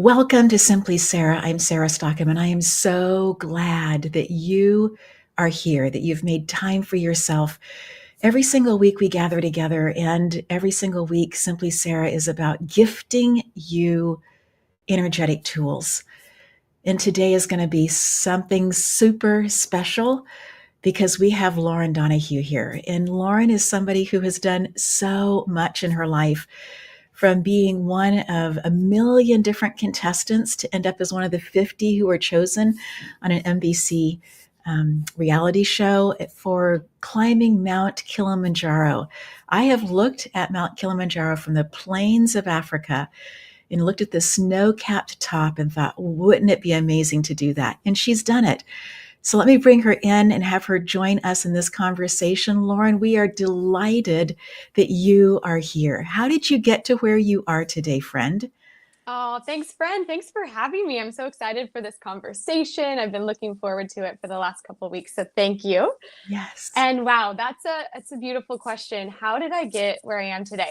Welcome to Simply Sarah. I'm Sarah Stockham, and I am so glad that you are here, that you've made time for yourself. Every single week we gather together, and every single week, Simply Sarah is about gifting you energetic tools. And today is going to be something super special because we have Lauren Donahue here. And Lauren is somebody who has done so much in her life, from being one of a million different contestants to end up as one of the 50 who were chosen on an NBC reality show for climbing Mount Kilimanjaro. I have looked at Mount Kilimanjaro from the plains of Africa and looked at the snow-capped top and thought, wouldn't it be amazing to do that? And she's done it. So let me bring her in and have her join us in this conversation. Lauren, we are delighted that you are here. How did you get to where you are today, friend? Oh, thanks, friend. Thanks for having me. I'm so excited for this conversation. I've been looking forward to it for the last couple of weeks, so thank you. Yes. And wow, that's a beautiful question. How did I get where I am today?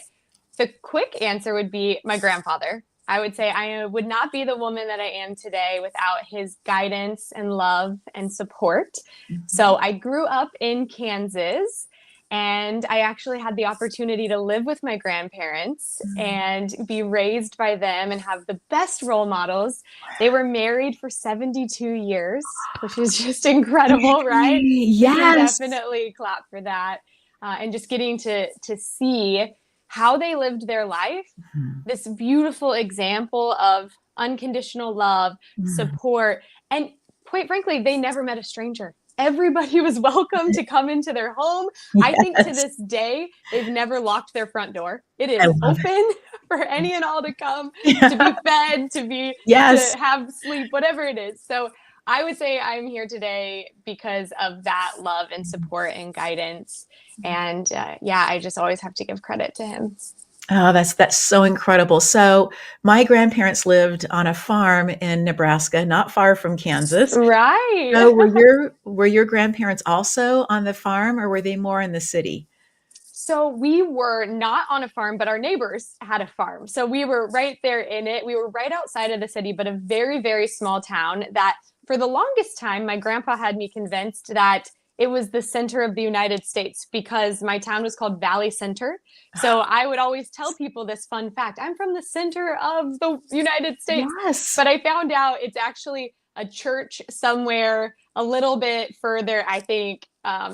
The quick answer would be my grandfather. I would say I would not be the woman that I am today without his guidance and love and support. Mhm. So I grew up in Kansas, and I actually had the opportunity to live with my grandparents Mm. and be raised by them and have the best role models. They were married for 72 years, which is just incredible, right? Yay. We can Yes. definitely clap for that. And just getting to see how they lived their life, Mhm. this beautiful example of unconditional love, Mm. support, and quite frankly, they never met a stranger. Everybody was welcome to come into their home. I think to Yes. this day, they've never locked their front door. It I is love open for any and all to come, to it. be fed, to Yes. have sleep, whatever it is. So I would say I'm here today because of that love and support and guidance. And yeah, I just always have to give credit to him. Oh, that's so incredible. So my grandparents lived on a farm in Nebraska, not far from Kansas. Right. So were your grandparents also on the farm, or were they more in the city? So we were not on a farm, but our neighbors had a farm. So we were right there in it. We were right outside of the city, but a very, very small town that for the longest time, my grandpa had me convinced that it was the center of the United States because my town was called Valley Center. So I would always tell people this fun fact: I'm from the center of the United States. Yes. But I found out it's actually a church somewhere a little bit further, I think,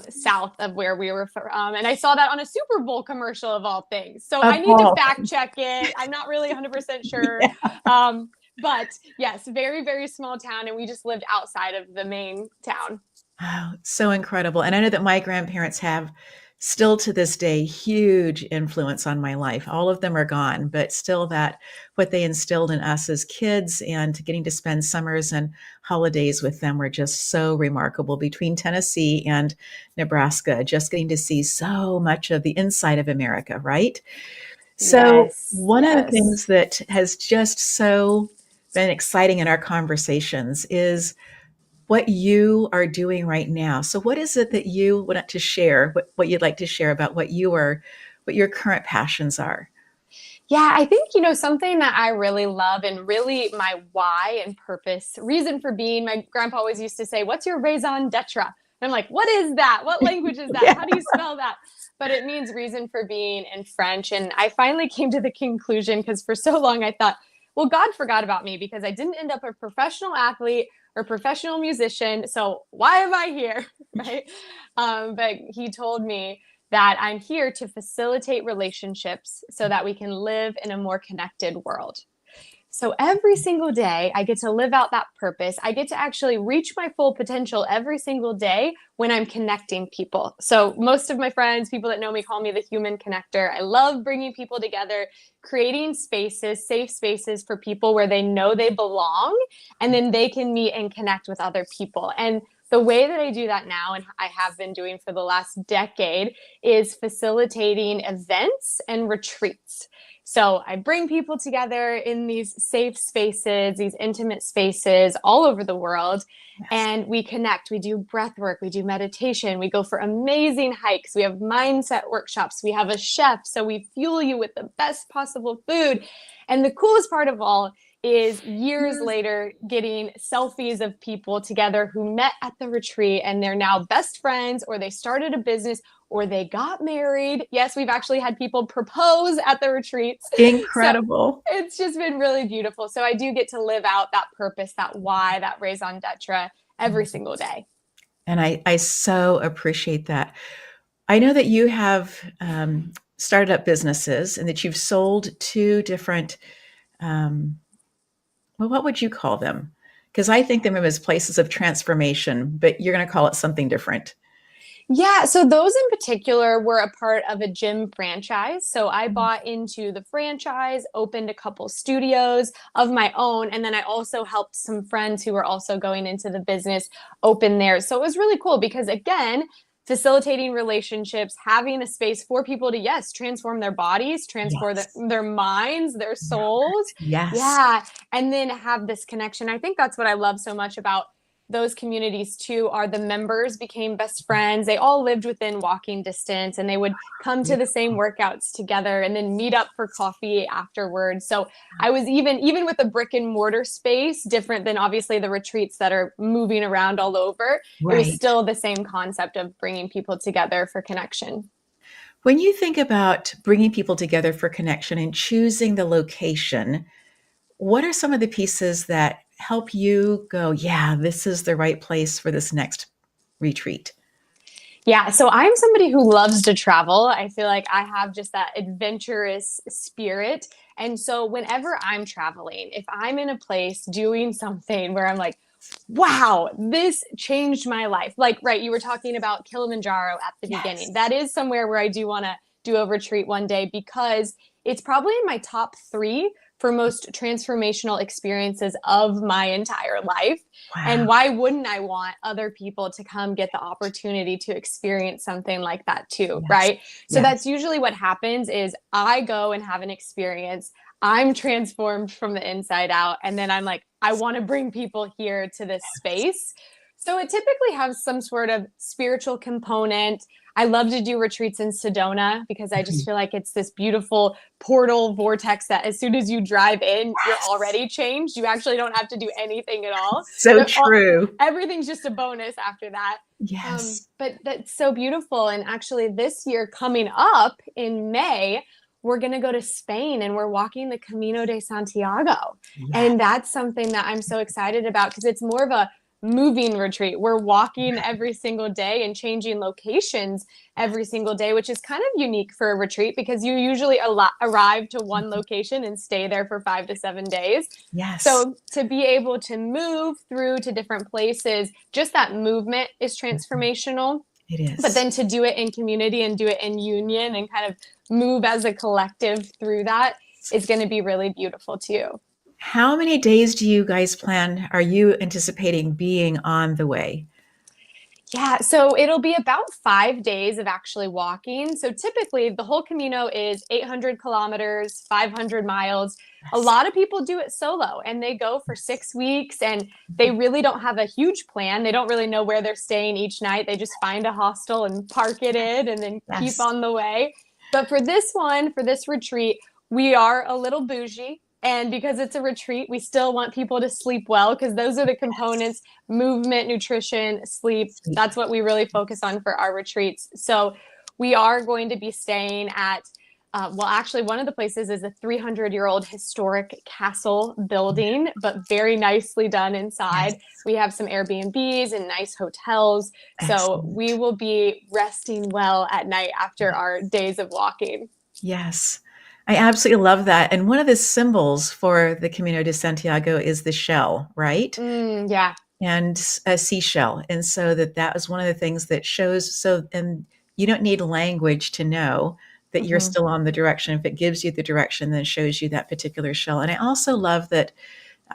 south of where we were from. And I saw that on a Super Bowl commercial of all things. So Of I need to all fact things. check it. I'm not really 100% sure. Yeah. But yes, very, very small town. And we just lived outside of the main town. Oh, so incredible. And I know that my grandparents have still to this day huge influence on my life. All of them are gone, but still that what they instilled in us as kids and getting to spend summers and holidays with them were just so remarkable between Tennessee and Nebraska, just getting to see so much of the inside of America, right? So Yes, one of the yes. things that has just so been exciting in our conversations is what you are doing right now. So what is it that you want to share, what you'd like to share about what your current passions are? Yeah, I think, something that I really love and really my why and purpose, reason for being, my grandpa always used to say, "What's your raison d'etre?" And I'm like, what is that? What language is that? Yeah. How do you spell that? But it means reason for being in French. And I finally came to the conclusion because for so long I thought, well, God forgot about me because I didn't end up a professional athlete or professional musician. So why am I here? Right. But he told me that I'm here to facilitate relationships so that we can live in a more connected world. So every single day, I get to live out that purpose. I get to actually reach my full potential every single day when I'm connecting people. So most of my friends, people that know me, call me the human connector. I love bringing people together, creating spaces, safe spaces for people where they know they belong, and then they can meet and connect with other people. And the way that I do that now, and I have been doing for the last decade, is facilitating events and retreats. So I bring people together in these safe spaces, these intimate spaces all over the world, Yes. and we connect. We do breath work, we do meditation, we go for amazing hikes, we have mindset workshops, we have a chef, so we fuel you with the best possible food. And the coolest part of all is years later getting selfies of people together who met at the retreat and they're now best friends, or they started a business, or they got married. Yes, we've actually had people propose at the retreats. So Incredible. it's just been really beautiful. So I do get to live out that purpose, that why, that raison d'etre every single day. And I so appreciate that. I know that you have started up businesses and that you've sold two different, um, well, what would you call them? Because I think them as places of transformation, but you're going to call it something different. Yeah, so those in particular were a part of a gym franchise. So I bought into the franchise, opened a couple studios of my own, and then I also helped some friends who were also going into the business open theirs. So it was really cool because, again, facilitating relationships, having a space for people to, yes, transform their bodies, transform Yes. their minds, their souls. Yes. Yeah, and then have this connection. I think that's what I love so much about those communities too. Are the members became best friends. They all lived within walking distance, and they would come to the same Beautiful. workouts together and then meet up for coffee afterwards. So I was even with a brick and mortar space, different than obviously the retreats that are moving around all over, it was Right. still the same concept of bringing people together for connection. When you think about bringing people together for connection and choosing the location, what are some of the pieces that help you go, yeah, this is the right place for this next retreat? Yeah, so I'm somebody who loves to travel. I feel like I have just that adventurous spirit. And so whenever I'm traveling, if I'm in a place doing something where I'm like, wow, this changed my life. Like, right, you were talking about Kilimanjaro at the beginning. Yes. That is somewhere where I do want to do a retreat one day because it's probably in my top three for most transformational experiences of my entire life. And Wow. why wouldn't I want other people to come get the opportunity to experience something like that too, Yes. right? So Yes. that's usually what happens is I go and have an experience. I'm transformed from the inside out, and then I'm like, I want to bring people here to this space. So it typically has some sort of spiritual component. I love to do retreats in Sedona because I just Mhm. feel like it's this beautiful portal vortex that as soon as you drive in, you're Yes. already changed. You actually don't have to do anything at all. So All, true. everything's just a bonus after that. Yes. But that's so beautiful. And actually, this year coming up in May, we're going to go to Spain and we're walking the Camino de Santiago. Yes. And that's something that I'm so excited about because it's more of a moving retreat. We're walking every single day and changing locations every single day, which is kind of unique for a retreat because you usually arrive to one location and stay there for 5 to 7 days. Yes. So to be able to move through to different places, just that movement is transformational. It But is. then to do it in community and do it in union and kind of move as a collective through that is going to be really beautiful too. How many days do you guys plan? Are you anticipating being on the way? Yeah, so it'll be about 5 days of actually walking. So typically, the whole Camino is 800 kilometers, 500 miles. A Yes. lot of people do it solo and they go for 6 weeks and they really don't have a huge plan. They don't really know where they're staying each night. They just find a hostel and park it in and then keep Yes. on the way. But for this one, for this retreat, we are a little bougie. And because it's a retreat, we still want people to sleep well because those are the components: movement, nutrition, sleep. Sleep. That's what we really focus on for our retreats. So we are going to be staying at, well, actually, one of the places is a 300-year-old historic castle building, but very nicely done inside. Yes. We have some Airbnbs and nice hotels. So we Excellent. will be resting well at night after our days of walking. Yes. I absolutely love that. And one of the symbols for the Camino de Santiago is the shell, right? Yeah. And a seashell. And so that was one of the things that shows. So, and you don't need language to know that you're Mm-hmm. still on the direction. If it gives you the direction, then shows you that particular shell. And I also love that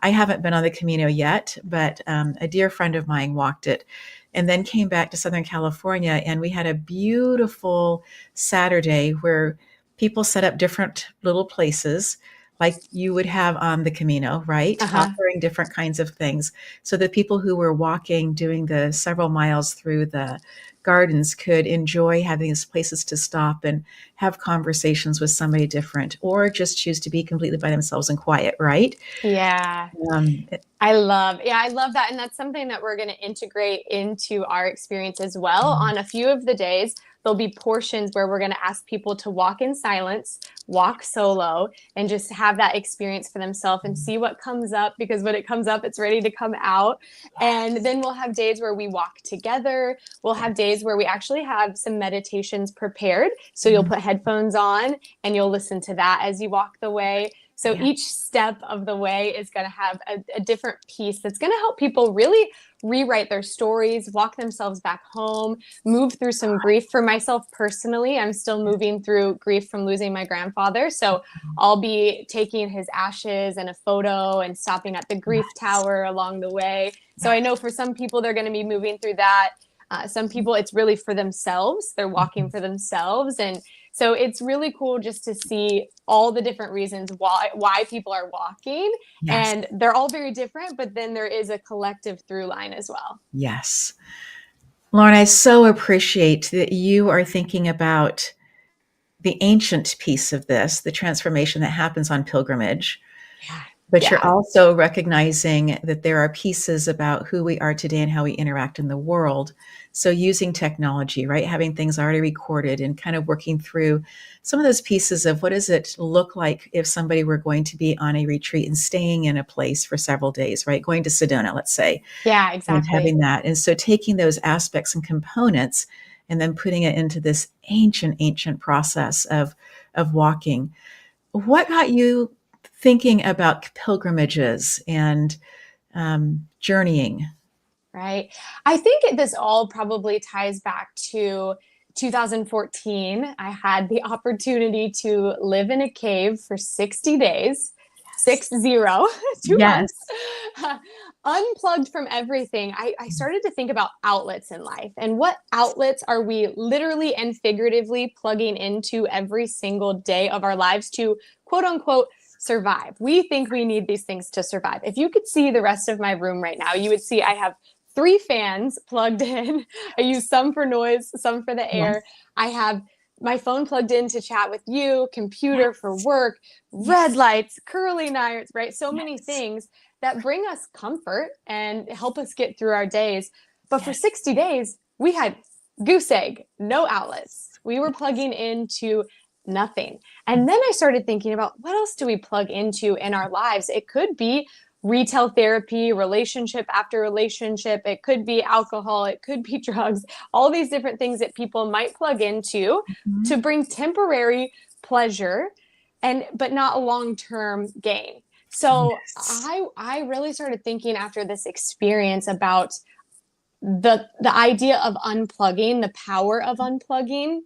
I haven't been on the Camino yet, but a dear friend of mine walked it and then came back to Southern California. And we had a beautiful Saturday where people set up different little places like you would have on the Camino, right? Uh-huh. Offering different kinds of things so that people who were walking, doing the several miles through the gardens could enjoy having these places to stop and have conversations with somebody different or just choose to be completely by themselves and quiet, right? Yeah. Um, I love that. And that's something that we're going to integrate into our experience as well. On a few of the days, there'll be portions where we're going to ask people to walk in silence, walk solo, and just have that experience for themselves and see what comes up, because when it comes up, it's ready to come out. And then we'll have days where we walk together. We'll have days where we actually have some meditations prepared. So you'll put headphones on and you'll listen to that as you walk the way. So yeah. each step of the way is going to have a different piece that's going to help people really rewrite their stories, walk themselves back home, move through some grief. For myself personally, I'm still moving through grief from losing my grandfather. So I'll be taking his ashes and a photo and stopping at the grief Yes. tower along the way. So I Yes. know for some people, they're going to be moving through that. Some people, it's really for themselves. They're walking for themselves. And so it's really cool just to see all the different reasons why people are walking, Yes. and they're all very different, but then there is a collective through line as well. Yes. Lauren, I so appreciate that you are thinking about the ancient piece of this, the transformation that happens on pilgrimage, Yeah. but you're Yeah. also recognizing that there are pieces about who we are today and how we interact in the world. So using technology, right? Having things already recorded and kind of working through some of those pieces of what does it look like if somebody were going to be on a retreat and staying in a place for several days, right? Going to Sedona, let's say, Yeah, and exactly. having that. And so taking those aspects and components and then putting it into this ancient process of walking. What got you thinking about pilgrimages and journeying? Right. I think this all probably ties back to 2014. I had the opportunity to live in a cave for 60 days, Yes. 60, 2 months, Yes. unplugged from everything. I started to think about outlets in life and what outlets are we literally and figuratively plugging into every single day of our lives to quote unquote survive. We think we need these things to survive. If you could see the rest of my room right now, you would see I have 3 fans plugged in. I use some for noise, some for the air. Yes. I have my phone plugged in to chat with you, computer for Yes. work, red Yes. lights, curling irons, right? So many Yes. things that bring us comfort and help us get through our days. But for Yes. 60 days, we had goose egg, no outlets. We were Yes. plugging into nothing. And then I started thinking about what else do we plug into in our lives? It could be retail therapy, relationship after relationship. It could be alcohol. It could be drugs, all these different things that people might plug into to Mhm. bring temporary pleasure but not a long-term gain. So Yes. I really started thinking after this experience about the idea of unplugging, the power of unplugging,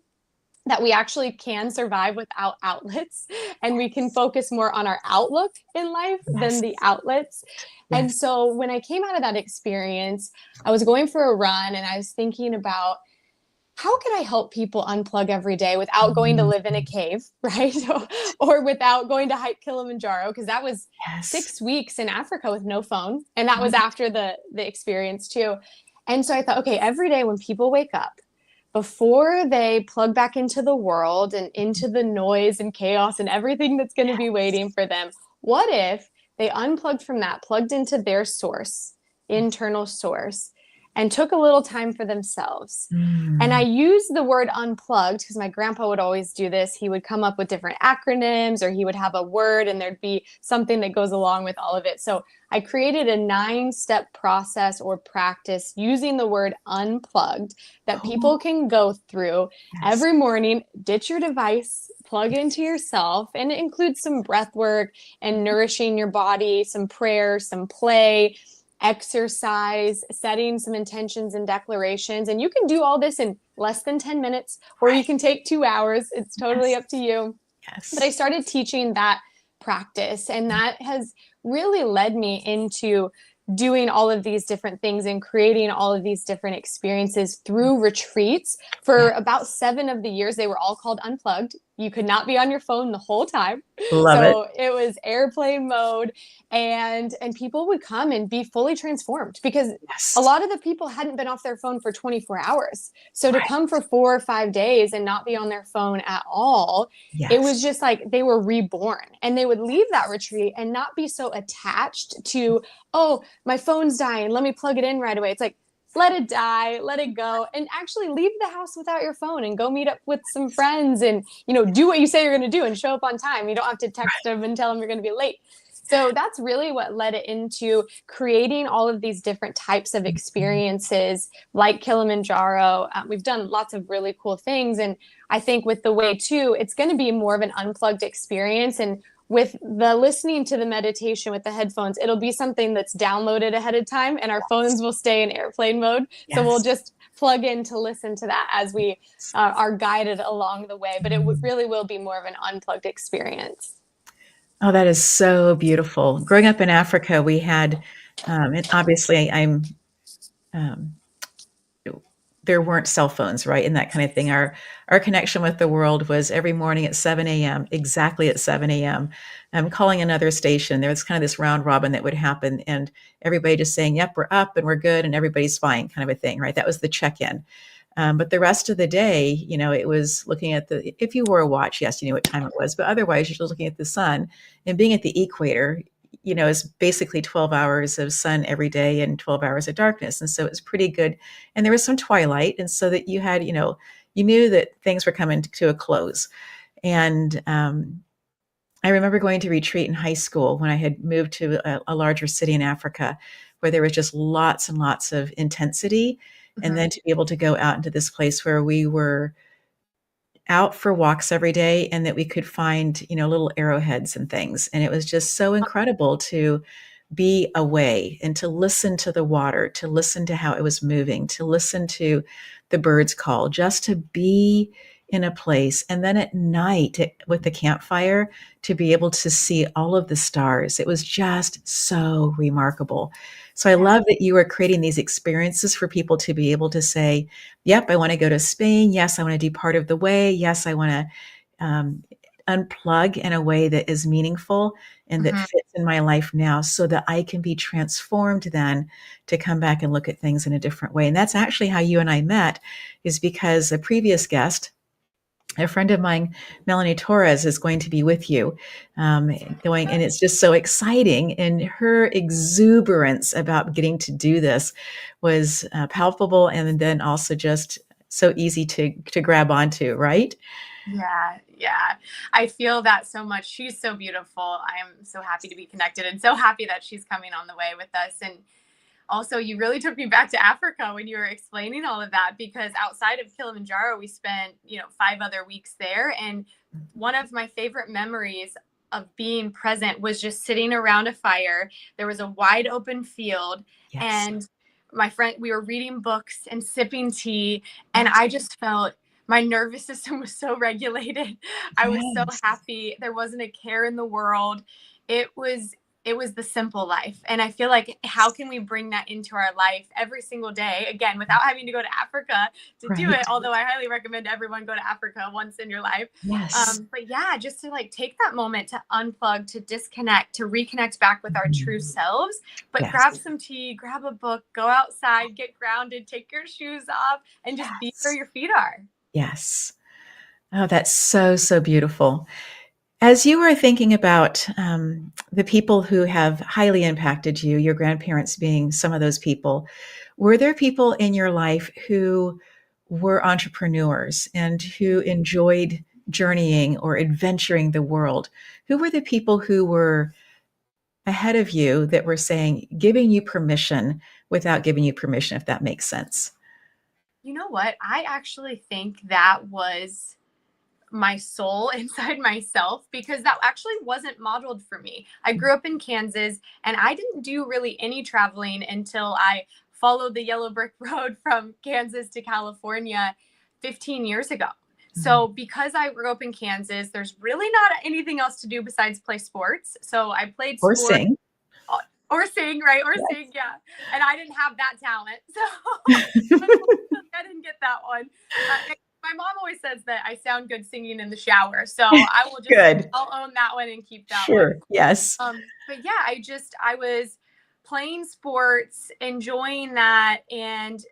that we actually can survive without outlets and we can focus more on our outlook in life than Yes. the outlets. And Yes. so when I came out of that experience, I was going for a run and I was thinking about how can I help people unplug every day without going to Mhm. live in a cave, right? Or without going to hike Kilimanjaro, because that was Yes. 6 weeks in Africa with no phone. And that was Mhm. after the experience too. And so I thought, okay, every day when people wake up, before they plug back into the world and into the noise and chaos and everything that's going to be waiting for them, what if they unplugged from that, plugged into their source, internal source, and took a little time for themselves? And I Mm. use the word unplugged because my grandpa would always do this. He would come up with different acronyms or he would have a word and there'd be something that goes along with all of it. So I created a 9-step process or practice using the word unplugged that people Cool. can go through Yes. every morning. Ditch your device, plug into yourself, and it includes some breath work and nourishing your body, some prayer, some play, exercise, setting some intentions and declarations. And you can do all this in less than 10 minutes, or you Right. can take 2 hours. It's totally Yes. up to you. But I Yes. started teaching that practice, and that has really led me into doing all of these different things and creating all of these different experiences through retreats for about Yes. 7 of the years. They were all called Unplugged. you could not be on your phone the whole time. Love it. So it was airplane mode, and people would come and be fully transformed because a Yes. lot of the people hadn't been off their phone for 24 hours. So to Right. come for 4 or 5 days and not be on their phone at all, it was Yes. just like they were reborn, and they would leave that retreat and not be so attached to, oh, my phone's dying, let me plug it in right away. It's like, let it die, let it go, and actually leave the house without your phone and go meet up with some friends and, do what you say you're going to do and show up on time. You don't have to text them and tell them you're going to be late. So that's really what led it into creating all of these different types of experiences like Kilimanjaro. We've done lots of really cool things. And I think with the way too, it's going to be more of an unplugged experience. And with the listening to the meditation with the headphones, it'll be something that's downloaded ahead of time and our phones will stay in airplane mode. So we'll Yes. just plug in to listen to that as we are guided along the way. But it really will be more of an unplugged experience. Oh, that is so beautiful. Growing up in Africa, we had, and obviously um, there weren't cell phones, right? And that kind of thing. Our connection with the world was every morning at 7 a.m., exactly at 7 a.m. I'm calling another station. There was kind of this round robin that would happen, and everybody just saying, yep, we're up and we're good and everybody's fine, kind of a thing, right? That was the check-in. But the rest of the day, it was looking at if you wore a watch, yes, you knew what time it was, but otherwise, you're just looking at the sun and being at the equator, is basically 12 hours of sun every day and 12 hours of darkness. And so it was pretty good. And there was some twilight. And so that you had, you knew that things were coming to a close. And I remember going to retreat in high school when I had moved to a larger city in Africa where there was just lots and lots of intensity. And Mm-hmm. then to be able to go out into this place where we were out for walks every day and that we could find, little arrowheads and things. And it was just so incredible to be away and to listen to the water, to listen to how it was moving, to listen to the birds call, just to be in a place. And then at night with the campfire, to be able to see all of the stars. It was just so remarkable. So I Yeah. love that you are creating these experiences for people to be able to say, yep, I want to go to Spain. Yes, I want to do part of the way. Yes, I want to unplug in a way that is meaningful and that Mm-hmm. fits in my life now so that I can be transformed then to come back and look at things in a different way. And that's actually how you and I met, is because a previous guest, a friend of mine, Melanie Torres, is going to be with you, going, and it's just so exciting. And her exuberance about getting to do this was palpable, and then also just so easy to grab onto, right? Yeah, yeah. I feel that so much. She's so beautiful. I am so happy to be connected and so happy that she's coming on the way with us. And also, you really took me back to Africa when you were explaining all of that, because outside of Kilimanjaro, we spent, 5 other weeks there. And one of my favorite memories of being present was just sitting around a fire. There was a wide open field, Yes. and my friend, we were reading books and sipping tea. And Yes. I just felt my nervous system was so regulated. I was so Yes. happy. There wasn't a care in the world. It was the simple life. And I feel like, how can we bring that into our life every single day, again, without having to go to Africa to do Right. it? Although I highly recommend everyone go to Africa once in your life. Yes. But yeah, just to like take that moment to unplug, to disconnect, to reconnect back with our true selves. But grab Yes. some tea, grab a book, go outside, get grounded, take your shoes off, and just be where Yes. your feet are. Yes. Oh, that's so, so beautiful. As you were thinking about the people who have highly impacted you, your grandparents being some of those people, were there people in your life who were entrepreneurs and who enjoyed journeying or adventuring the world? Who were the people who were ahead of you that were saying, giving you permission without giving you permission, if that makes sense? You know what? I actually think that was my soul inside myself, because that actually wasn't modeled for me. I grew up in Kansas and I didn't do really any traveling until I followed the yellow brick road from Kansas to California 15 years ago. Mhm. So, because I grew up in Kansas, there's really not anything else to do besides play sports. So, I played Or sports sing. or sing, right? Or Yes. sing, yeah. And I didn't have that talent. So, I didn't get that one. My my mom always says that I sound good singing in the shower. So I will just, Good. I'll own that one and keep that one. Sure. Yes. But yeah, I was playing sports, enjoying that. And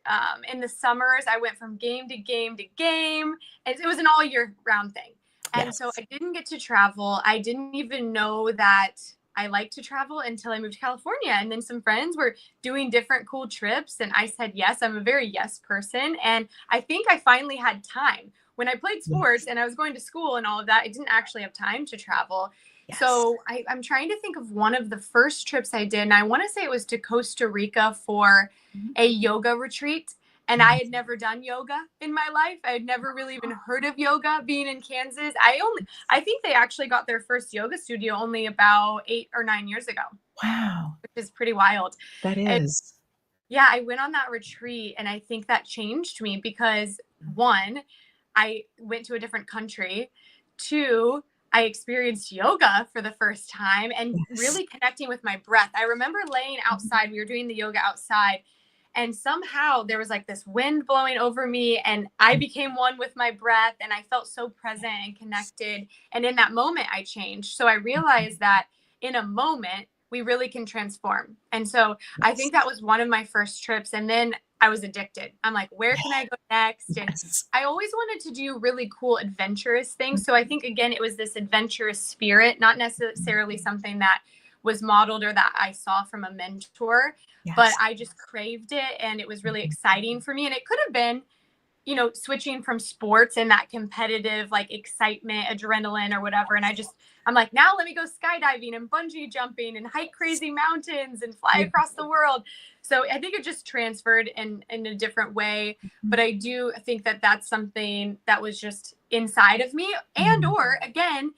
in the summers, I went from game to game to game. And it was an all year round thing. And so Yes. I didn't get to travel. I didn't even know that I like to travel until I moved to California. And then some friends were doing different cool trips. And I said yes. I'm a very yes person. And I think I finally had time. When I played sports Yes. and I was going to school and all of that, I didn't actually have time to travel. Yes. So I'm trying to think of one of the first trips I did. And I want to say it was to Costa Rica for a yoga retreat. And I had never done yoga in my life. I had never really even heard of yoga being in Kansas. I think they actually got their first yoga studio only about 8 or 9 years ago, Wow. which is pretty wild. That And is. yeah, I went on that retreat and I think that changed me because one, I went to a different country. Two, I experienced yoga for the first time and Yes. really connecting with my breath. I remember laying outside, we were doing the yoga outside, and somehow there was like this wind blowing over me, and I became one with my breath, and I felt so present and connected. And in that moment, I changed. So I realized that in a moment, we really can transform. And so I Yes. think that was one of my first trips. And then I was addicted. I'm like, where can I go next? And Yes. I always wanted to do really cool, adventurous things. So I think, again, it was this adventurous spirit, not necessarily something that was modeled or that I saw from a mentor, but Yes. I just craved it. And it was really exciting for me. And it could have been, switching from sports and that competitive, like, excitement, adrenaline or whatever. And I'm like, now let me go skydiving and bungee jumping and hike crazy mountains and fly across the world. So I think it just transferred in a different way. But I do think that that's something that was just inside of me. And, or again,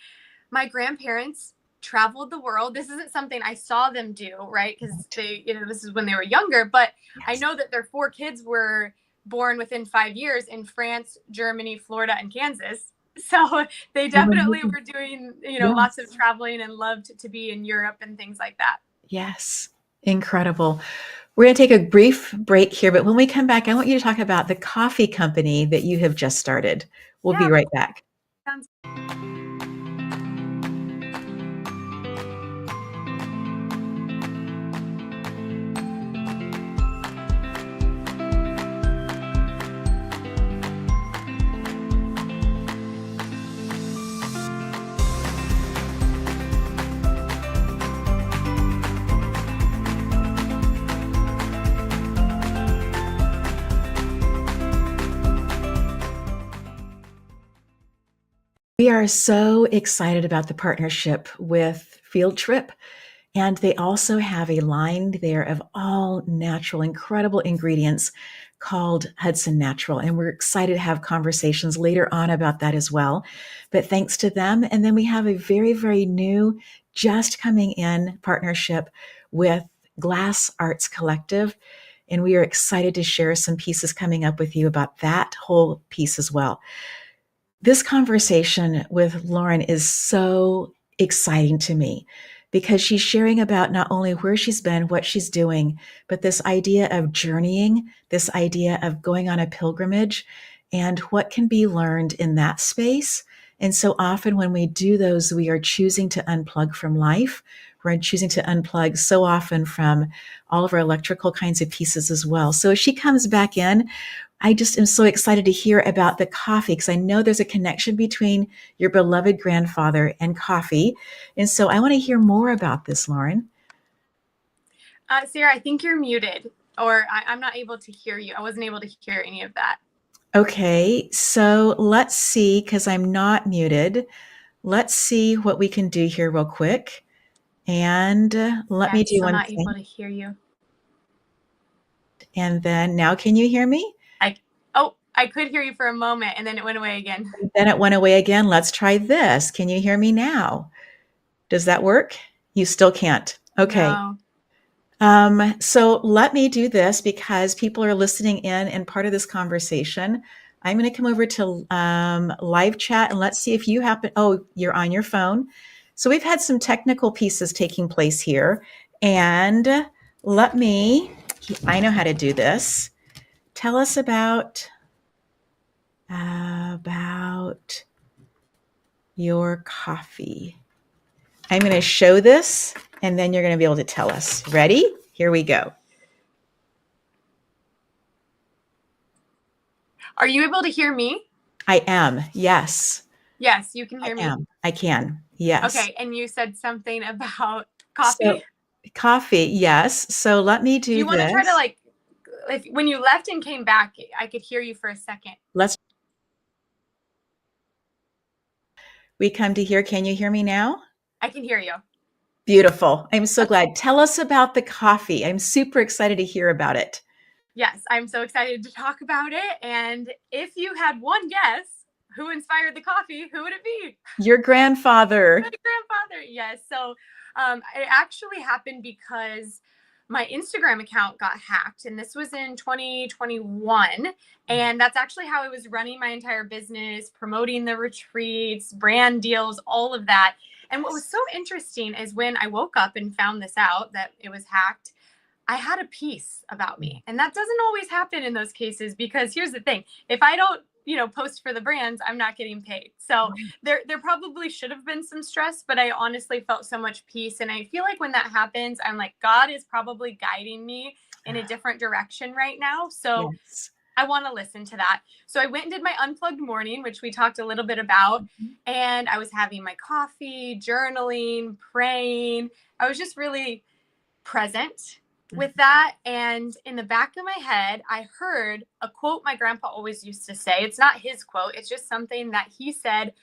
my grandparents traveled the world. This isn't something I saw them do, right? Because this is when they were younger, but I Yes. know that their 4 kids were born within 5 years in France, Germany, Florida, and Kansas. So they They were definitely moving. were doing, lots of Yes. traveling and loved to be in Europe and things like that. Yes. Incredible. We're going to take a brief break here, but when we come back, I want you to talk about the coffee company that you have just started. We'll Yeah, be right back. sounds. We are so excited about the partnership with Field Trip. And they also have a line there of all natural, incredible ingredients called Hudson Natural. And we're excited to have conversations later on about that as well. But thanks to them. And then we have a very, very new, just coming in partnership with Glass Arts Collective. And we are excited to share some pieces coming up with you about that whole piece as well. This conversation with Lauren is so exciting to me because she's sharing about not only where she's been, what she's doing, but this idea of journeying, this idea of going on a pilgrimage, and what can be learned in that space. And so often when we do those, we are choosing to unplug from life. We're choosing to unplug so often from all of our electrical kinds of pieces as well. So as she comes back in, I just am so excited to hear about the coffee because I know there's a connection between your beloved grandfather and coffee. And so I want to hear more about this, Lauren. Sarah, I think you're muted, or I'm not able to hear you. I wasn't able to hear any of that. Okay, so let's see, because I'm not muted. Let's see what we can do here real quick. And let Yeah, me I'm do still one not thing. able to hear you. And then now, can you hear me? I could hear you for a moment and then it went away again. Then it went away again. Let's try this. Can you hear me now? Does that work? You still can't. Okay. No. So let me do this because people are listening in and part of this conversation. I'm going to come over to live chat and let's see if you happen. Oh, you're on your phone. So we've had some technical pieces taking place here. And I know how to do this. Tell us about about your coffee. I'm going to show this, and then you're going to be able to tell us. Ready? Here we go. Are you able to hear me? I am. Yes. Yes, you can hear me. I can. Yes. Okay. And you said something about So coffee. coffee. Yes. So let me Do do you want to try to this. if when you left and came back, I could hear you for a second. We come to here. Can you hear me now? I can hear you. Beautiful. I'm so Okay. glad. Tell us about the coffee. I'm super excited to hear about it. Yes, I'm so excited to talk about it. And if you had one guess who inspired the coffee, who would it be? Your grandfather. My grandfather. Yes. So it actually happened because my Instagram account got hacked, and this was in 2021. And that's actually how I was running my entire business, promoting the retreats, brand deals, all of that. And what was so interesting is when I woke up and found this out that it was hacked, I had a peace about me. And that doesn't always happen in those cases, because here's the thing. If I don't, post for the brands, I'm not getting paid. So there probably should have been some stress, but I honestly felt so much peace. And I feel like when that happens, I'm like, God is probably guiding me in a different direction right now. So Yes. I want to listen to that. So I went and did my unplugged morning, which we talked a little bit about. And I was having my coffee, journaling, praying. I was just really present with that. And in the back of my head, I heard a quote my grandpa always used to say. It's not his quote, it's just something that he said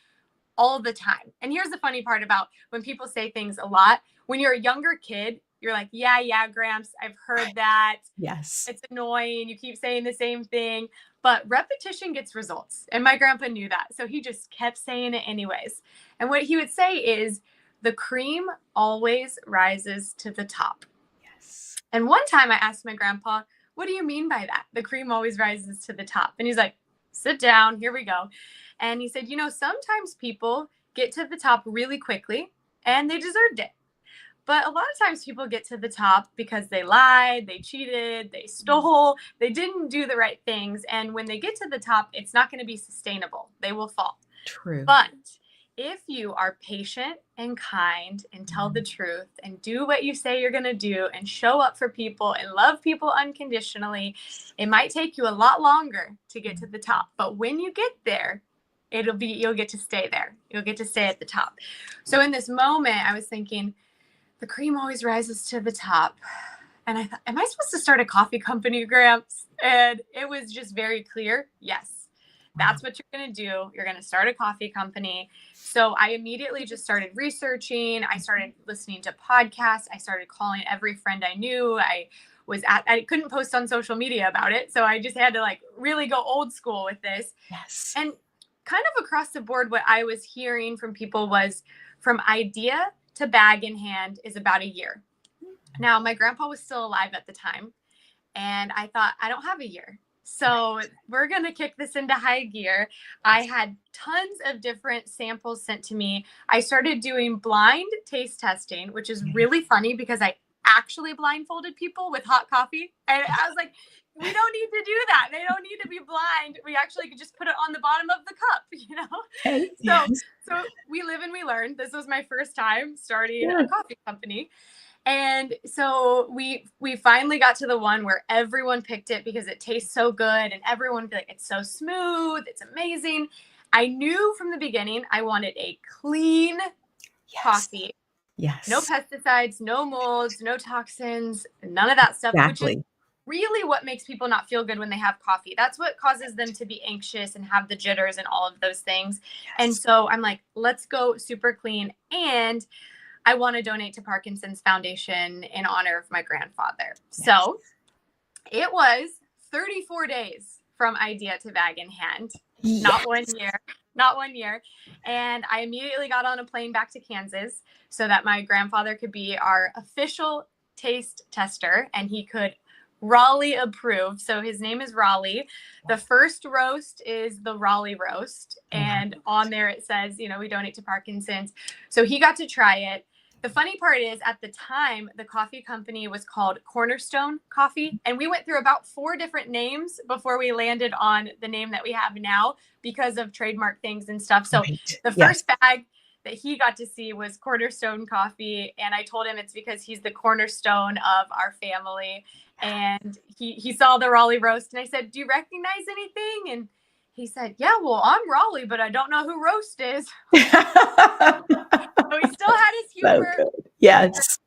all the time. And here's the funny part about when people say things a lot. When you're a younger kid, you're like, yeah, Gramps, I've heard that. Yes. It's annoying. You keep saying the same thing. But repetition gets results. And my grandpa knew that. So he just kept saying it anyways. And what he would say is, the cream always rises to the top. Yes. And one time I asked my grandpa, what do you mean by that? The cream always rises to the top. And he's like, sit down, here we go. And he said, sometimes people get to the top really quickly and they deserved it. But a lot of times people get to the top because they lied, they cheated, they stole, they didn't do the right things. And when they get to the top, it's not going to be sustainable. They will fall. True. But if you are patient and kind and tell the truth and do what you say you're going to do and show up for people and love people unconditionally, it might take you a lot longer to get to the top. But when you get there, you'll get to stay there. You'll get to stay at the top. So in this moment, I was thinking, the cream always rises to the top. And I thought, am I supposed to start a coffee company, Gramps? And it was just very clear. Yes, that's what you're going to do. You're going to start a coffee company. So I immediately just started researching. I started listening to podcasts. I started calling every friend I knew. I couldn't post on social media about it. So I just had to really go old school with this. Yes. And kind of across the board, what I was hearing from people was, from idea to bag in hand is about a year. Now, my grandpa was still alive at the time, and I thought, I don't have a year. So we're going to kick this into high gear. I had tons of different samples sent to me. I started doing blind taste testing, which is really funny because I actually blindfolded people with hot coffee. And I was like, we don't need to do that. They don't need to be blind. We actually could just put it on the bottom of the cup, Okay. So we live and we learn. This was my first time starting a coffee company. And so we finally got to the one where everyone picked it because it tastes so good and everyone would be like, it's so smooth, it's amazing. I knew from the beginning I wanted a clean coffee. Yes. No pesticides, no molds, no toxins, none of that stuff, which is really what makes people not feel good when they have coffee. That's what causes them to be anxious and have the jitters and all of those things. Yes. And so I'm like, let's go super clean. And I want to donate to Parkinson's Foundation in honor of my grandfather. Yes. So it was 34 days from idea to bag in hand. Yes. Not 1 year. And I immediately got on a plane back to Kansas so that my grandfather could be our official taste tester and he could Raleigh approve. So his name is Raleigh. The first roast is the Raleigh roast. And on there it says, we donate to Parkinson's. So he got to try it. The funny part is, at the time, the coffee company was called Cornerstone Coffee. And we went through about 4 different names before we landed on the name that we have now because of trademark things and stuff. So Right. the Yes. first bag that he got to see was Cornerstone Coffee. And I told him it's because he's the cornerstone of our family. And he saw the Raleigh roast. And I said, do you recognize anything? And he said, yeah, well, I'm Raleigh, but I don't know who roast is. So he still had his So humor. good. Yes.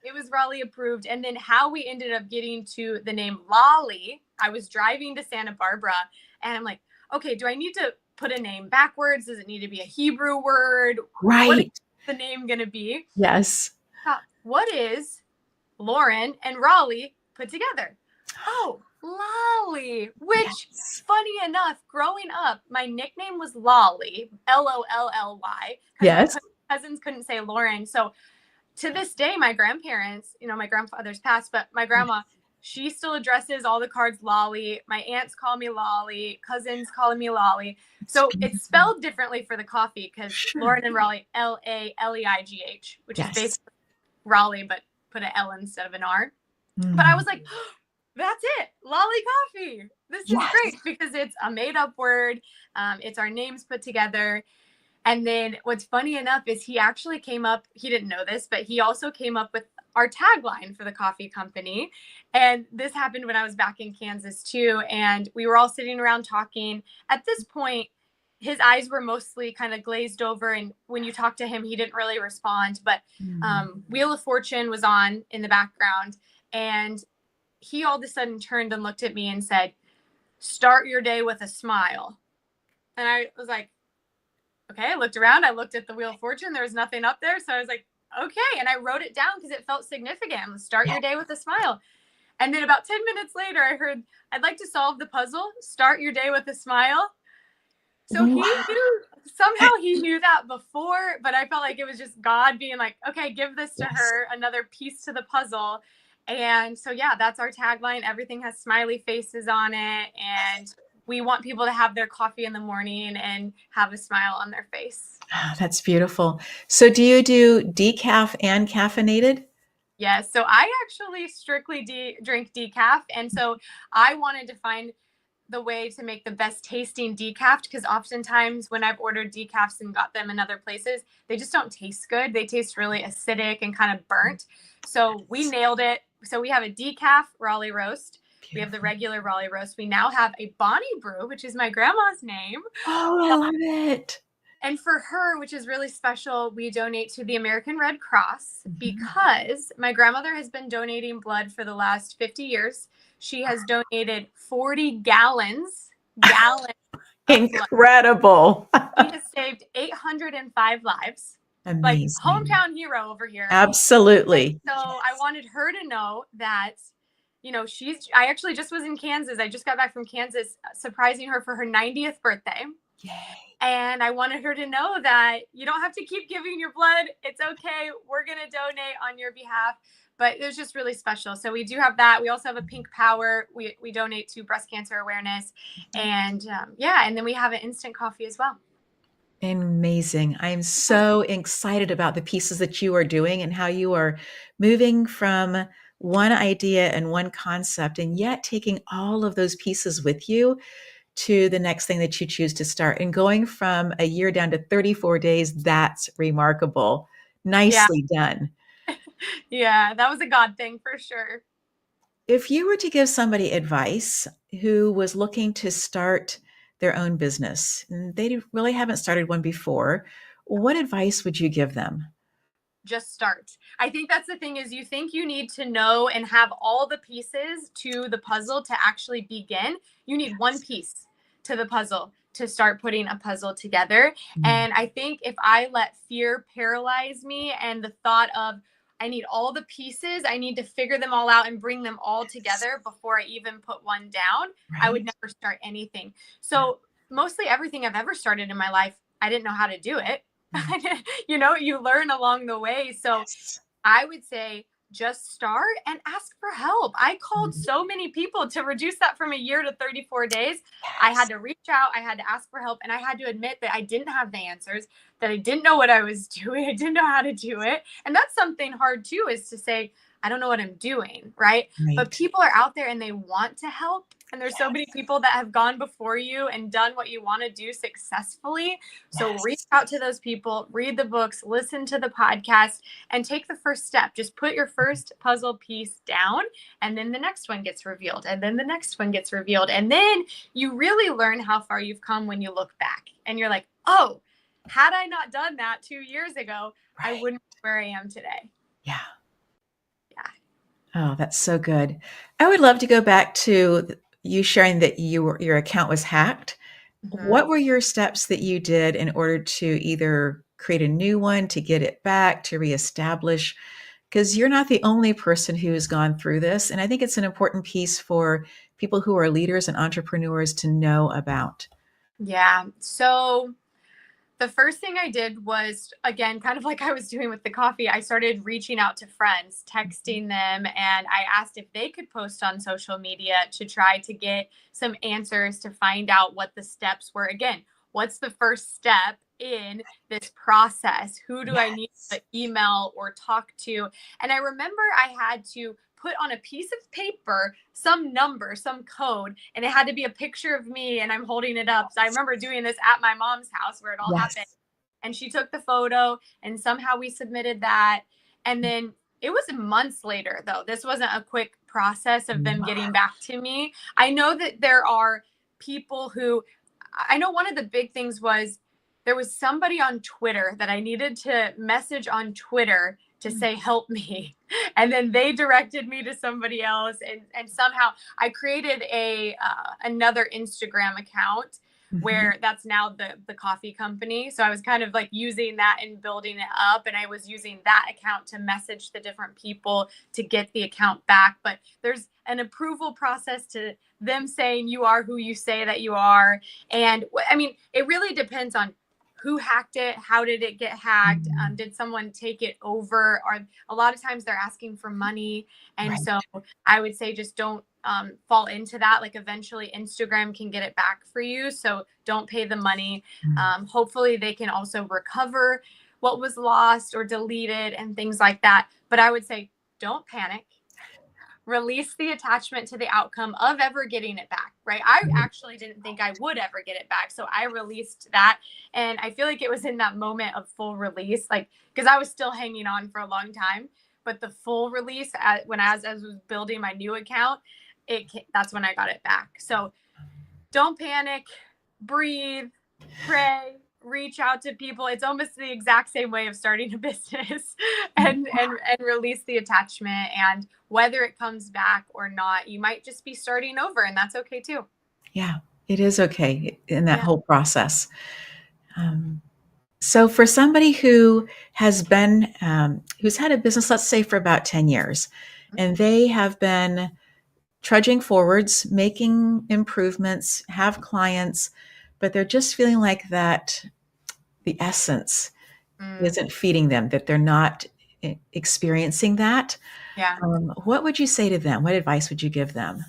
It was Raleigh approved. And then how we ended up getting to the name Lolly, I was driving to Santa Barbara and I'm like, okay, do I need to put a name backwards? Does it need to be a Hebrew word? What is Right. the name going to be? Yes. What is Lauren and Raleigh put together? Oh, Lolly, which, Yes. funny enough, growing up, my nickname was Lolly, Lolly, because Yes. my cousins couldn't say Lauren. So to this day, my grandparents, my grandfather's passed, but my grandma, she still addresses all the cards Lolly. My aunts call me Lolly. Cousins call me Lolly. So it's spelled differently for the coffee because Sure. Lauren and Raleigh, Laleigh, which is Yes. basically Raleigh, but put an L instead of an R. Mm. But I was like, oh, that's it, Lolly Coffee. This is great because it's a made up word. It's our names put together. And then what's funny enough is he actually came up, he didn't know this, but he also came up with our tagline for the coffee company. And this happened when I was back in Kansas too. And we were all sitting around talking. At this point, his eyes were mostly kind of glazed over. And when you talk to him, he didn't really respond. But Wheel of Fortune was on in the background. And he all of a sudden turned and looked at me and said, start your day with a smile. And I was like, okay, I looked around. I looked at the Wheel of Fortune. There was nothing up there. So I was like, okay. And I wrote it down because it felt significant. Start your day with a smile. And then about 10 minutes later, I heard, I'd like to solve the puzzle. Start your day with a smile. So he knew, somehow he knew that before, but I felt like it was just God being like, okay, give this to her, another piece to the puzzle. And so, yeah, that's our tagline. Everything has smiley faces on it. And we want people to have their coffee in the morning and have a smile on their face. Oh, that's beautiful. So do you do decaf and caffeinated? Yes. So I actually strictly drink decaf. And so I wanted to find the way to make the best tasting decaf because oftentimes when I've ordered decafs and got them in other places, they just don't taste good. They taste really acidic and kind of burnt. So we nailed it. So we have a decaf Raleigh roast. Beautiful. We have the regular Raleigh roast. We now have a Bonnie brew, which is my grandma's name. Oh, I love it. And for her, which is really special, we donate to the American Red Cross because my grandmother has been donating blood for the last 50 years. She has donated 40 gallons Incredible. She has saved 805 lives. Amazing. Like hometown hero over here. Absolutely. And so I wanted her to know that, I actually just was in Kansas. I just got back from Kansas, surprising her for her 90th birthday. Yay. And I wanted her to know that you don't have to keep giving your blood. It's okay. We're going to donate on your behalf. But it was just really special. So we do have that. We also have a Pink Power. We donate to breast cancer awareness. And and then we have an instant coffee as well. Amazing. I'm so excited about the pieces that you are doing and how you are moving from one idea and one concept and yet taking all of those pieces with you to the next thing that you choose to start and going from a year down to 34 days. That's remarkable. Nicely done. Yeah, that was a God thing for sure. If you were to give somebody advice who was looking to start their own business, and they really haven't started one before, what advice would you give them? Just start. I think that's the thing is you think you need to know and have all the pieces to the puzzle to actually begin. You need one piece to the puzzle to start putting a puzzle together. And I think if I let fear paralyze me and the thought of I need all the pieces, I need to figure them all out and bring them all together before I even put one down, I would never start anything. So mostly everything I've ever started in my life, I didn't know how to do it. You learn along the way. So I would say just start and ask for help. I called so many people to reduce that from a year to 34 days. I had Yes. to reach out, I had to ask for help, and I had to admit that I didn't have the answers, that I didn't know what I was doing. I didn't know how to do it. And that's something hard too, is to say, I don't know what I'm doing, right? But Right. people are out there and they want to help. And there's so many Yes. people that have gone before you and done what you want to do successfully. So reach Yes. out to those people, read the books, listen to the podcast, and take the first step. Just put your first puzzle piece down, and then the next one gets revealed, and then the next one gets revealed. And then you really learn how far you've come when you look back. And you're like, oh, had I not done that 2 years ago, I Right. wouldn't be where I am today. Yeah. Yeah. Oh, that's so good. I would love to go back to you sharing that your account was hacked. Mm-hmm. What were your steps that you did in order to either create a new one, to get it back, to reestablish? Because you're not the only person who's gone through this. And I think it's an important piece for people who are leaders and entrepreneurs to know about. Yeah. So the first thing I did was, again, kind of like I was doing with the coffee, I started reaching out to friends, texting them, and I asked if they could post on social media to try to get some answers to find out what the steps were. Again, what's the first step in this process? Who do I need Yes. to email or talk to? And I remember I had to put on a piece of paper some number, some code, and it had to be a picture of me and I'm holding it up. So I remember doing this at my mom's house where it all happened. Yes. And she took the photo and somehow we submitted that. And then it was months later, though. This wasn't a quick process of them getting back to me. I know that there are people who, I know one of the big things was there was somebody on Twitter that I needed to message on Twitter to say, help me. And then they directed me to somebody else. And somehow I created another Instagram account Mhm. where that's now the coffee company. So I was kind of like using that and building it up. And I was using that account to message the different people to get the account back. But there's an approval process to them saying you are who you say that you are. And I mean, it really depends on who hacked it, how did it get hacked, Mm. did someone take it over, or a lot of times they're asking for money. And Right. so I would say just don't fall into that. Like eventually Instagram can get it back for you, so don't pay the money. Mm. Hopefully they can also recover what was lost or deleted and things like that. But I would say don't panic, release the attachment to the outcome of ever getting it back, right? I Right. actually didn't think I would ever get it back. So I released that. And I feel like it was in that moment of full release, like, because I was still hanging on for a long time. But the full release, when I was building my new account, that's when I got it back. So don't panic, breathe, pray, reach out to people. It's almost the exact same way of starting a business and release the attachment. And whether it comes back or not, you might just be starting over, and that's okay too. Yeah, it is okay in that Yeah. whole process. Um, so for somebody who has been, who's had a business, let's say for about 10 years, and they have been trudging forwards, making improvements, have clients, but they're just feeling like that the essence Mm, isn't feeding them, that they're not experiencing that. yeah. What would you say to them? What advice would you give them?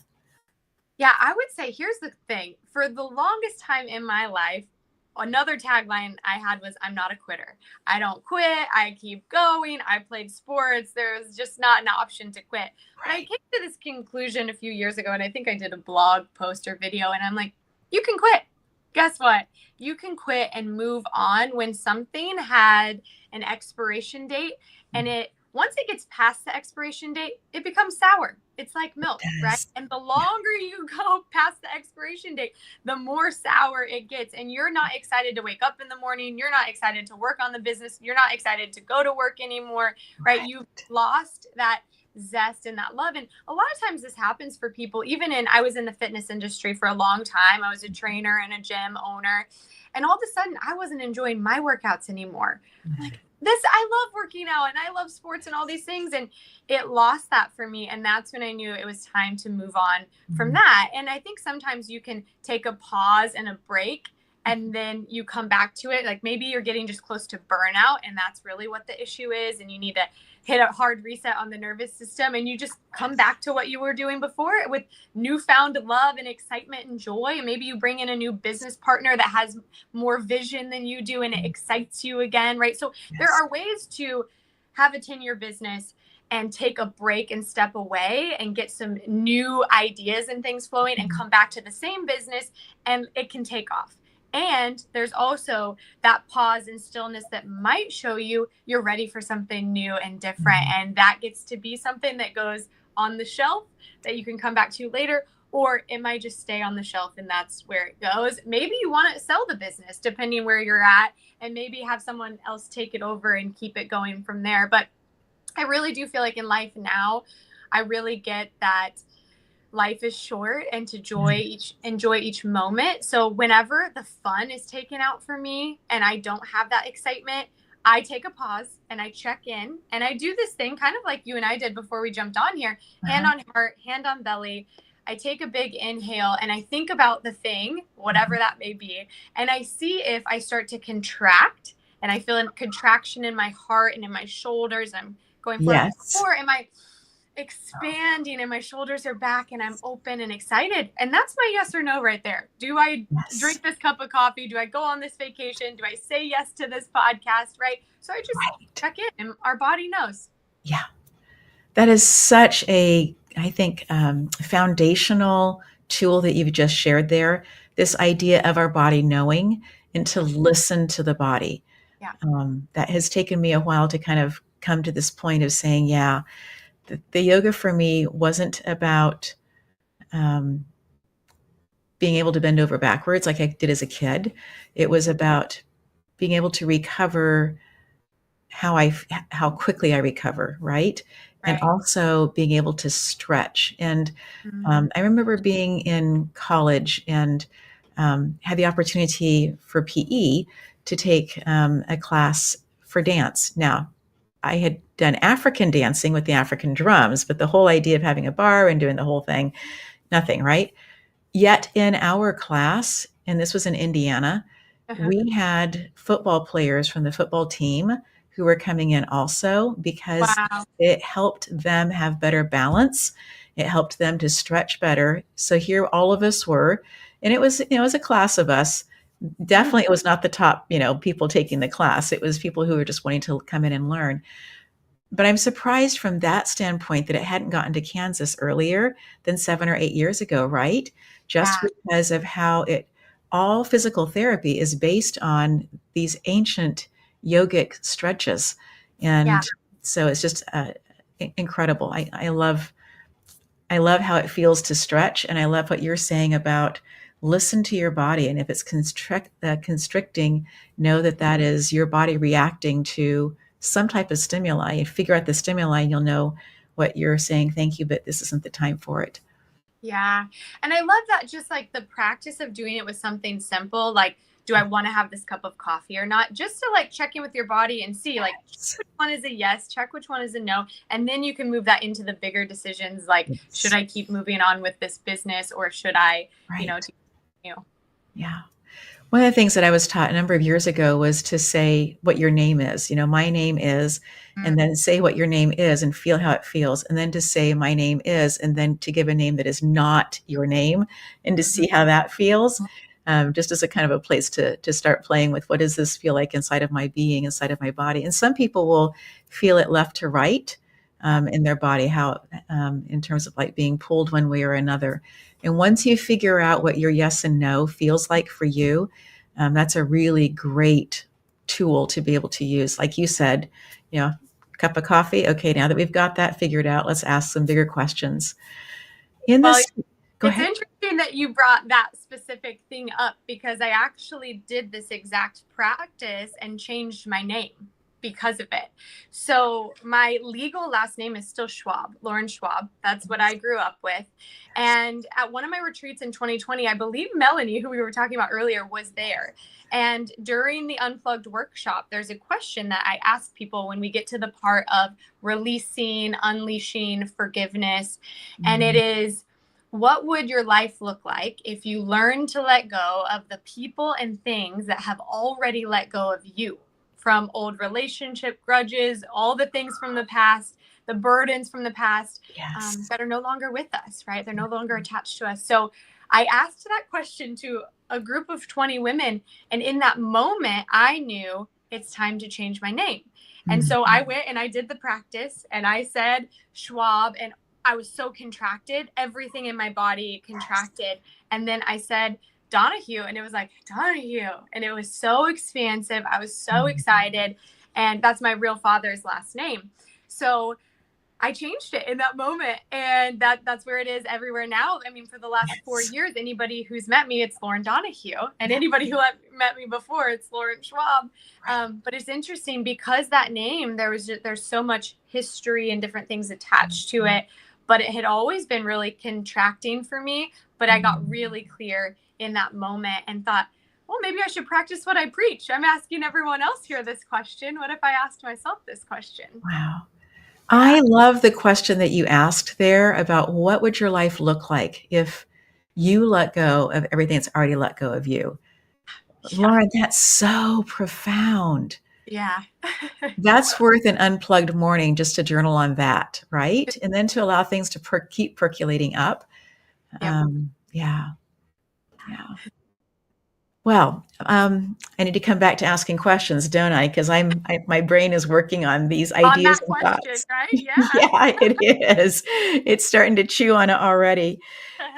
Yeah, I would say here's the thing. For the longest time in my life, another tagline I had was I'm not a quitter. I don't quit. I keep going. I played sports. There's just not an option to quit. But I Right. came to this conclusion a few years ago, and I think I did a blog post or video, and I'm like, you can quit. Guess what? You can quit and move on when something had an expiration date, and it once it gets past the expiration date, it becomes sour. It's like milk, right? Yes. And the Yeah. longer you go past the expiration date, the more sour it gets. And you're not excited to wake up in the morning. You're not excited to work on the business. You're not excited to go to work anymore, right? Right. You've lost that zest and that love. And a lot of times this happens for people, I was in the fitness industry for a long time. I was a trainer and a gym owner. And all of a sudden, I wasn't enjoying my workouts anymore. I'm like, I love working out and I love sports and all these things. And it lost that for me. And that's when I knew it was time to move on from Mhm. that. And I think sometimes you can take a pause and a break and then you come back to it. Like maybe you're getting just close to burnout, and that's really what the issue is. And you need to hit a hard reset on the nervous system, and you just come back to what you were doing before with newfound love and excitement and joy. And maybe you bring in a new business partner that has more vision than you do, and it excites you again, right? So there Yes. are ways to have a 10-year business and take a break and step away and get some new ideas and things flowing and come back to the same business, and it can take off. And there's also that pause and stillness that might show you you're ready for something new and different. And that gets to be something that goes on the shelf that you can come back to later, or it might just stay on the shelf and that's where it goes. Maybe you want to sell the business depending where you're at, and maybe have someone else take it over and keep it going from there. But I really do feel like in life now, I really get that life is short and to enjoy each moment. So whenever the fun is taken out for me and I don't have that excitement, I take a pause and I check in and I do this thing kind of like you and I did before we jumped on here, hand on heart, hand on belly. I take a big inhale and I think about the thing, whatever that may be, and I see if I start to contract and I feel a contraction in my heart and in my shoulders. I'm going forward, Yes. or am I expanding and my shoulders are back and I'm open and excited? And that's my yes or no right there. Do I Yes. drink this cup of coffee? Do I go on this vacation? Do I say yes to this podcast? Right. So I just Right. check in and our body knows. Yeah. That is such a, I think, foundational tool that you've just shared there. This idea of our body knowing and to listen to the body. Yeah. That has taken me a while to kind of come to this point of saying, yeah, the yoga for me wasn't about um, being able to bend over backwards like I did as a kid. It was about being able to recover how quickly I recover, right? And Right. also being able to stretch. And Mm-hmm. I remember being in college and had the opportunity for PE to take a class for dance. Now, I had done African dancing with the African drums, but the whole idea of having a bar and doing the whole thing, nothing, right? Yet in our class, and this was in Indiana, we had football players from the football team who were coming in also because Wow. it helped them have better balance. It helped them to stretch better. So here all of us were, and it was a class of us. Definitely it was not the top, people taking the class. It was people who were just wanting to come in and learn. But I'm surprised from that standpoint that it hadn't gotten to Kansas earlier than 7 or 8 years ago, right? Just Yeah. because of how all physical therapy is based on these ancient yogic stretches. Yeah. And so it's just incredible. I love how it feels to stretch, and I love what you're saying about listen to your body, and if it's constricting, know that that is your body reacting to some type of stimuli. And figure out the stimuli, and you'll know what you're saying. Thank you, but this isn't the time for it. Yeah. And I love that, just like the practice of doing it with something simple, like, do I want to have this cup of coffee or not? Just to like check in with your body and see, like, Yes. which one is a yes, check which one is a no. And then you can move that into the bigger decisions, like, should Yes. I keep moving on with this business, or should I, Right. do you know? Yeah. One of the things that I was taught a number of years ago was to say what your name is. My name is, and then say what your name is and feel how it feels. And then to say my name is, and then to give a name that is not your name and to see how that feels. Just as a kind of a place to start playing with what does this feel like inside of my being, inside of my body. And some people will feel it left to right in their body, how in terms of like being pulled one way or another. And once you figure out what your yes and no feels like for you, that's a really great tool to be able to use. Like you said, cup of coffee. Okay, now that we've got that figured out, let's ask some bigger questions. In Well, this, go it's ahead. interesting that you brought that specific thing up, because I actually did this exact practice and changed my name because of it. So my legal last name is still Schwab, Lauren Schwab. That's what I grew up with. And at one of my retreats in 2020, I believe Melanie, who we were talking about earlier, was there. And during the Unplugged workshop, there's a question that I ask people when we get to the part of releasing, unleashing forgiveness. And it is, what would your life look like if you learned to let go of the people and things that have already let go of you, from old relationship grudges, all the things from the past, the burdens from the past, Yes. that are no longer with us, right? They're no longer attached to us. So I asked that question to a group of 20 women. And in that moment, I knew it's time to change my name. And Mm. so I went and I did the practice and I said Schwab, and I was so contracted. Everything in my body contracted. And then I said Donahue, and it was like Donahue. And it was so expansive. I was so Mm. excited. And that's my real father's last name. So I changed it in that moment. And that's where it is everywhere now. I mean, for the last 4 years, anybody who's met me, it's Lauren Donahue. And Yeah. anybody who met me before, it's Lauren Schwab. Right. But it's interesting because that name, there's so much history and different things attached to it. But it had always been really contracting for me. But I got really clear in that moment and thought, well, maybe I should practice what I preach. I'm asking everyone else here this question. What if I asked myself this question? Wow. Yeah. I love the question that you asked there about what would your life look like if you let go of everything that's already let go of you. Yeah. Lauren, that's so profound. Yeah. That's worth an unplugged morning just to journal on that, right? And then to allow things to keep percolating up. Yep. Yeah, yeah. Well, I need to come back to asking questions, don't I? Because my brain is working on these On ideas that and question, thoughts. right? Yeah. Yeah, it is. It's starting to chew on it already.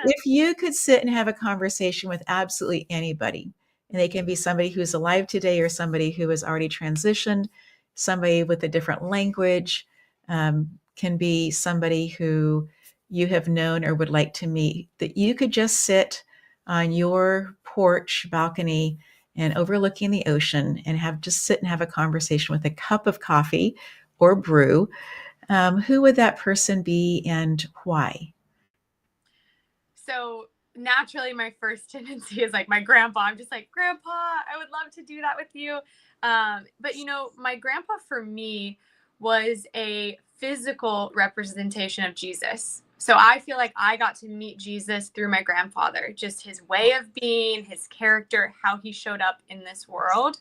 If you could sit and have a conversation with absolutely anybody, and they can be somebody who's alive today or somebody who has already transitioned, somebody with a different language, can be somebody who you have known or would like to meet, that you could just sit on your porch balcony and overlooking the ocean and sit and have a conversation with a cup of coffee or brew, who would that person be and why? So naturally, my first tendency is like my grandpa. I'm just like, Grandpa, I would love to do that with you. But my grandpa for me was a physical representation of Jesus. So I feel like I got to meet Jesus through my grandfather, just his way of being, his character, how he showed up in this world.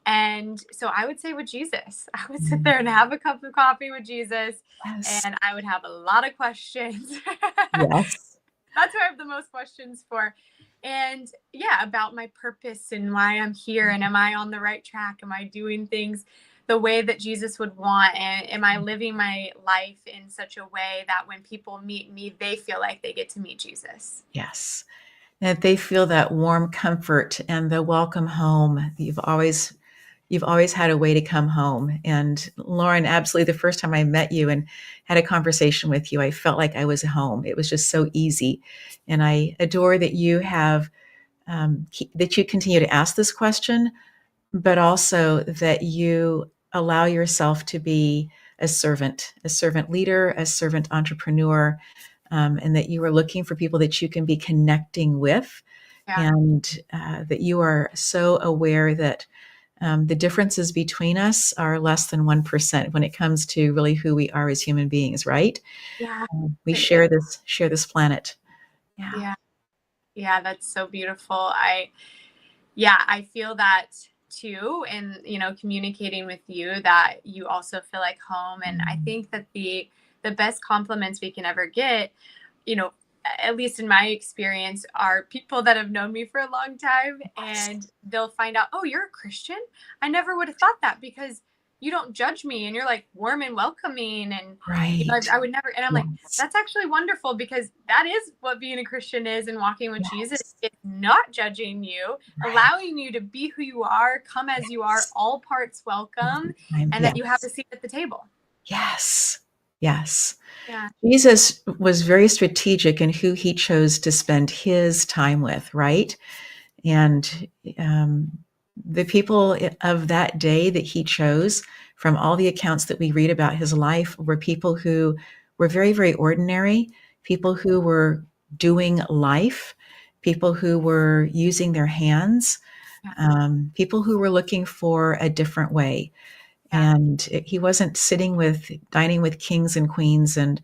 And so I would say with Jesus, I would sit there and have a cup of coffee with Jesus, Yes. and I would have a lot of questions. Yes. That's who I have the most questions for. And yeah, about my purpose and why I'm here. And am I on the right track? Am I doing things the way that Jesus would want? And am I living my life in such a way that when people meet me, they feel like they get to meet Jesus? Yes. That they feel that warm comfort and the welcome home. You've always had a way to come home. And Lauren, absolutely, the first time I met you and had a conversation with you, I felt like I was home. It was just so easy. And I adore that that you continue to ask this question, but also that you allow yourself to be a servant leader, a servant entrepreneur, and that you are looking for people that you can be connecting with, Yeah. and that you are so aware that the differences between us are less than 1% when it comes to really who we are as human beings, right? Yeah. We It is. share this planet. Yeah. Yeah. Yeah. That's so beautiful. I feel that too. And, communicating with you that you also feel like home. And I think that the best compliments we can ever get, you know, at least in my experience, are people that have known me for a long time Yes. and they'll find out, oh, you're a Christian? I never would have thought that because you don't judge me and you're like warm and welcoming. And, Right. I would never, and I'm like, Yes. that's actually wonderful because that is what being a Christian is, and walking with Jesus. Yes. It's not judging you, Right. allowing you to be who you are, come as you are, Yes. all parts All the welcome, time. and that you have a Yes. seat at the table. Yes. Yes. Yeah. Jesus was very strategic in who he chose to spend his time with, right? And um, the people of that day that he chose, from all the accounts that we read about his life, were people who were very, very ordinary, people who were doing life, people who were using their hands, Yeah. people who were looking for a different way. Yeah. And he wasn't dining with kings and queens and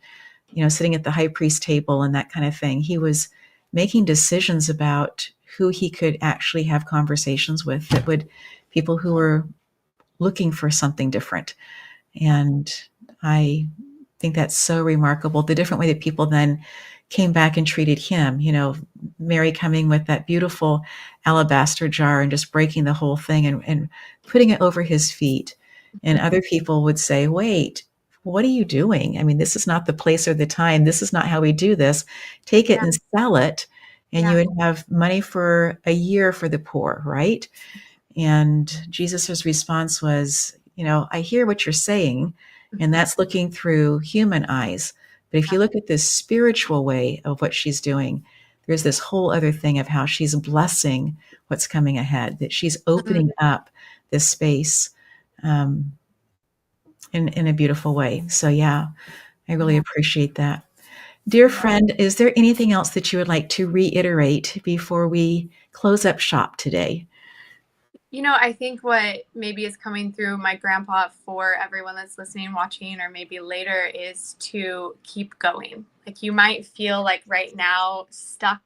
sitting at the high priest table and that kind of thing. He was making decisions about who he could actually have conversations with that would people who were looking for something different. And I think that's so remarkable. The different way that people then came back and treated him, Mary coming with that beautiful alabaster jar and just breaking the whole thing and putting it over his feet. And other people would say, wait, what are you doing? I mean, this is not the place or the time. This is not how we do this. Take it Yeah. and sell it, and you Yeah. would have money for a year for the poor, right? And Jesus's response was, I hear what you're saying, and that's looking through human eyes. But if you look at this spiritual way of what she's doing, there's this whole other thing of how she's blessing what's coming ahead, that she's opening up this space um, in a beautiful way. So, yeah, I really Yeah. appreciate that. Dear friend, is there anything else that you would like to reiterate before we close up shop today? I think what maybe is coming through my grandpa for everyone that's listening, watching, or maybe later is to keep going. Like you might feel like right now stuck,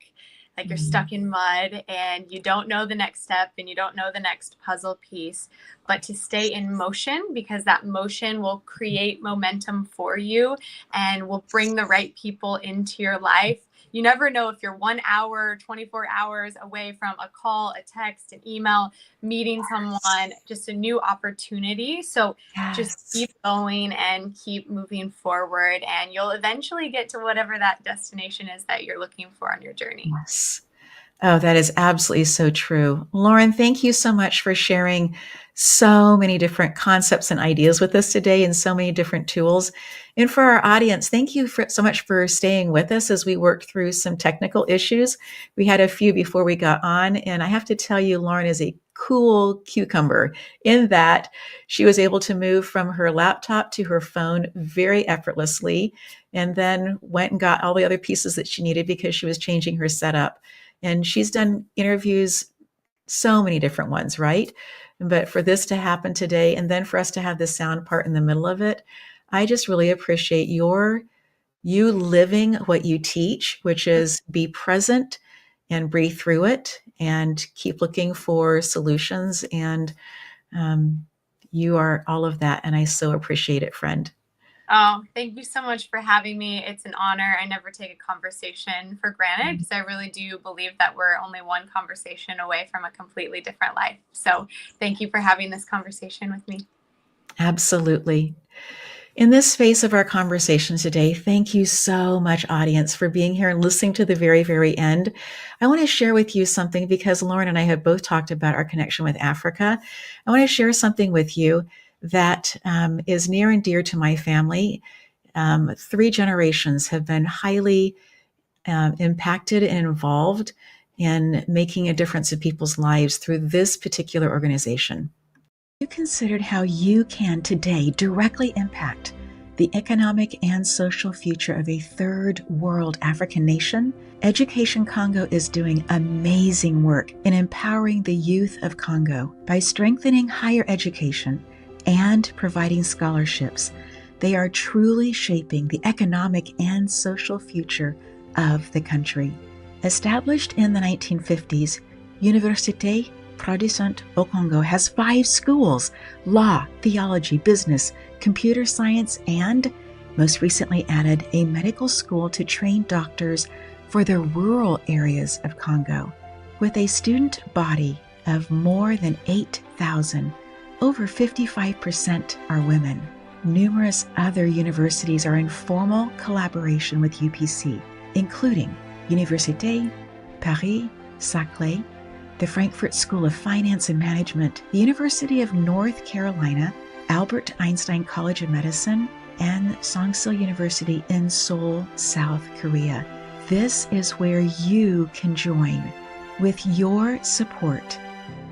like you're stuck in mud and you don't know the next step and you don't know the next puzzle piece, but to stay in motion because that motion will create momentum for you and will bring the right people into your life. You never know if you're 1 hour, 24 hours away from a call, a text, an email, meeting someone, just a new opportunity. So just Yes. keep going and keep moving forward, and you'll eventually get to whatever that destination is that you're looking for on your journey. Yes. Oh, that is absolutely so true. Lauren, thank you so much for sharing so many different concepts and ideas with us today and so many different tools. And for our audience, thank you so much for staying with us as we worked through some technical issues. We had a few before we got on, and I have to tell you, Lauren is a cool cucumber in that she was able to move from her laptop to her phone very effortlessly and then went and got all the other pieces that she needed because she was changing her setup. And she's done interviews, so many different ones, right? But for this to happen today, and then for us to have the sound part in the middle of it, I just really appreciate you living what you teach, which is be present and breathe through it and keep looking for solutions. And you are all of that. And I so appreciate it, friend. Oh, thank you so much for having me. It's an honor. I never take a conversation for granted because I really do believe that we're only one conversation away from a completely different life. So thank you for having this conversation with me. Absolutely. In this space of our conversation today, thank you so much, audience, for being here and listening to the very, very end. I want to share with you something because Lauren and I have both talked about our connection with Africa. I want to share something with you that is near and dear to my family. 3 generations have been highly impacted and involved in making a difference in people's lives through this particular organization. You considered how you can today directly impact the economic and social future of a third world African nation? Education Congo is doing amazing work in empowering the youth of Congo by strengthening higher education and providing scholarships. They are truly shaping the economic and social future of the country. Established in the 1950s, Université Protestant au Congo has 5 schools: law, theology, business, computer science, and most recently added a medical school to train doctors for the rural areas of Congo. With a student body of more than 8,000, over 55% are women. Numerous other universities are in formal collaboration with UPC, including Université Paris-Saclay, the Frankfurt School of Finance and Management, the University of North Carolina, Albert Einstein College of Medicine, and Songsil University in Seoul, South Korea. This is where you can join. With your support,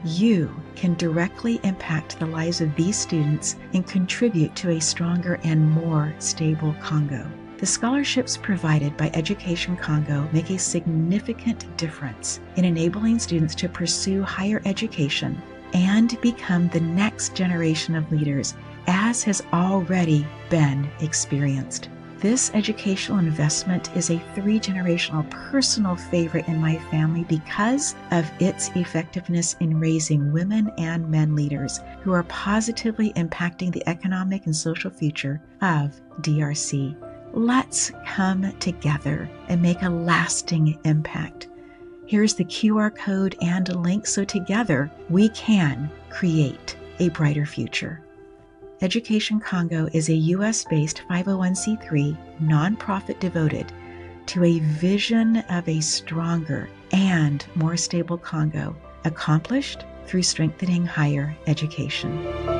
you can directly impact the lives of these students and contribute to a stronger and more stable Congo. The scholarships provided by Education Congo make a significant difference in enabling students to pursue higher education and become the next generation of leaders, as has already been experienced. This educational investment is a 3-generational personal favorite in my family because of its effectiveness in raising women and men leaders who are positively impacting the economic and social future of DRC. Let's come together and make a lasting impact. Here's the QR code and a link so together we can create a brighter future. Education Congo is a U.S.-based 501c3 nonprofit devoted to a vision of a stronger and more stable Congo, accomplished through strengthening higher education.